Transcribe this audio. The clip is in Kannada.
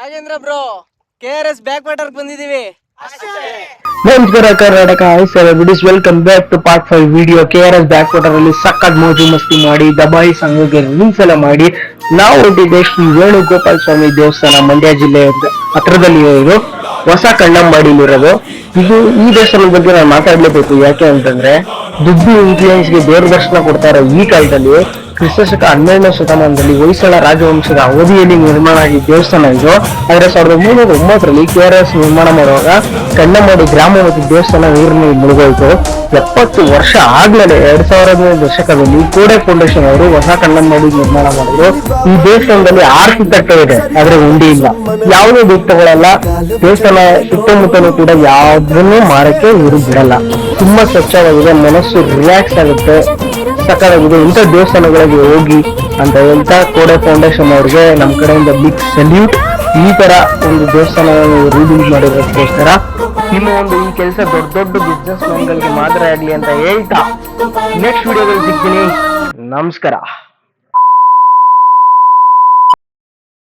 Rajendra bro KRS backwater ಬಂದಿದೀವಿ. ನಮಸ್ಕಾರ Karnataka, celebrities welcome back to part 5 video. KRS backwater ಅಲ್ಲಿ ಸಕ್ಕತ್ ಮೋಜು ಮಸ್ತಿ ಮಾಡಿ ದಬಾಯಿ ಸಂಘಕ್ಕೆ ರೀಲ್ಸ್ ಎಲ್ಲ ಮಾಡಿ ನಾವು ಹೊರಟಿದ್ದೆ ಶ್ರೀ ವೇಣುಗೋಪಾಲ ಸ್ವಾಮಿ ದೇವಸ್ಥಾನ, ಮಂಡ್ಯ ಜಿಲ್ಲೆ ಹತ್ರದಲ್ಲಿ ಇರೋ ಹೊಸ ಕಣ್ಣಂಬಾಡಿಲಿರೋದು. ಇದು ಈ ದೇವಸ್ಥಾನದ ಬಗ್ಗೆ ನಾನು ಮಾತಾಡ್ಲೇಬೇಕು. ಯಾಕೆ ಅಂತಂದ್ರೆ ದುಡ್ಡು ಇನ್ಫ್ಲೂಯೆನ್ಸ್ಗೆ ದೇವ್ರ ದರ್ಶನ ಕೊಡ್ತಾರೆ. ಈ ಕಾಲದಲ್ಲಿ ಕ್ರಿಸ್ತಶಕ 12ನೇ ಶತಮಾನದಲ್ಲಿ ಹೊಯ್ಸಳ ರಾಜವಂಶದ ಅವಧಿಯಲ್ಲಿ ನಿರ್ಮಾಣ ಆಗಿದ್ದ ದೇವಸ್ಥಾನ ಇದು. ಆದ್ರೆ 1309ರಲ್ಲಿ KRS ನಿರ್ಮಾಣ ಮಾಡುವಾಗ ಕಣ್ಣಂಬಾಡಿ ಗ್ರಾಮ ಮತ್ತು ದೇವಸ್ಥಾನ ನೀರಿನಲ್ಲಿ ಮುಳುಗೋಯ್ತು. 70 ವರ್ಷ ಆದ್ಮೇಲೆ 2000ನೇ ದಶಕದಲ್ಲಿ ಕೋಡೆ ಫೌಂಡೇಶನ್ ಅವರು ಹೊಸ ಕಣ್ಣಂಬಾಡಿ ನಿರ್ಮಾಣ ಮಾಡಿದ್ರು. ಈ ದೇವಸ್ಥಾನದಲ್ಲಿ ಆರ್ತಿ ತಟ್ಟೆ ಇದೆ, ಆದ್ರೆ ಉಂಡಿ ಇಲ್ಲ. ಯಾವುದೇ ದುಡ್ಡು ತಗೊಳ್ಳಲ್ಲ. ದೇವಸ್ಥಾನ ಸುತ್ತಮುತ್ತಲೂ ಕೂಡ ಯಾವ್ದನ್ನು ಮಾರಕ್ಕೆ ಇವರು ಬಿಡಲ್ಲ. ತುಂಬಾ ಸ್ವಚ್ಛವಾಗಿದೆ, ಮನಸ್ಸು ರಿಲ್ಯಾಕ್ಸ್ ಆಗುತ್ತೆ, ಸಕಾಲಾಗಿದೆ. ಇಂಥ ದೇವಸ್ಥಾನಗಳಿಗೆ ಹೋಗಿ ಅಂತ ಹೇಳ್ತಾ ಕೋಡೆ ಫೌಂಡೇಶನ್ ಅವ್ರಿಗೆ ನಮ್ಮ ಕಡೆಯಿಂದ ಬಿಗ್ ಸಲ್ಯೂಟ್. ಈ ತರ ಒಂದು ದೇವಸ್ಥಾನ ರೀಬಿಲ್ಡ್ ಮಾಡಿರೋದಕ್ಕೋಸ್ಕರ ನಿಮ್ಮ ಒಂದು ಈ ಕೆಲಸ ದೊಡ್ಡ ದೊಡ್ಡ ಬಿಸ್ನೆಸ್ ಮ್ಯಾನ್ಗಳಿಗೆ ಮಾತ್ರ ಆಗ್ಲಿ ಅಂತ ಹೇಳ್ತಾ ನೆಕ್ಸ್ಟ್ ವಿಡಿಯೋದಲ್ಲಿ ಸಿಗ್ತೀನಿ. ನಮಸ್ಕಾರ.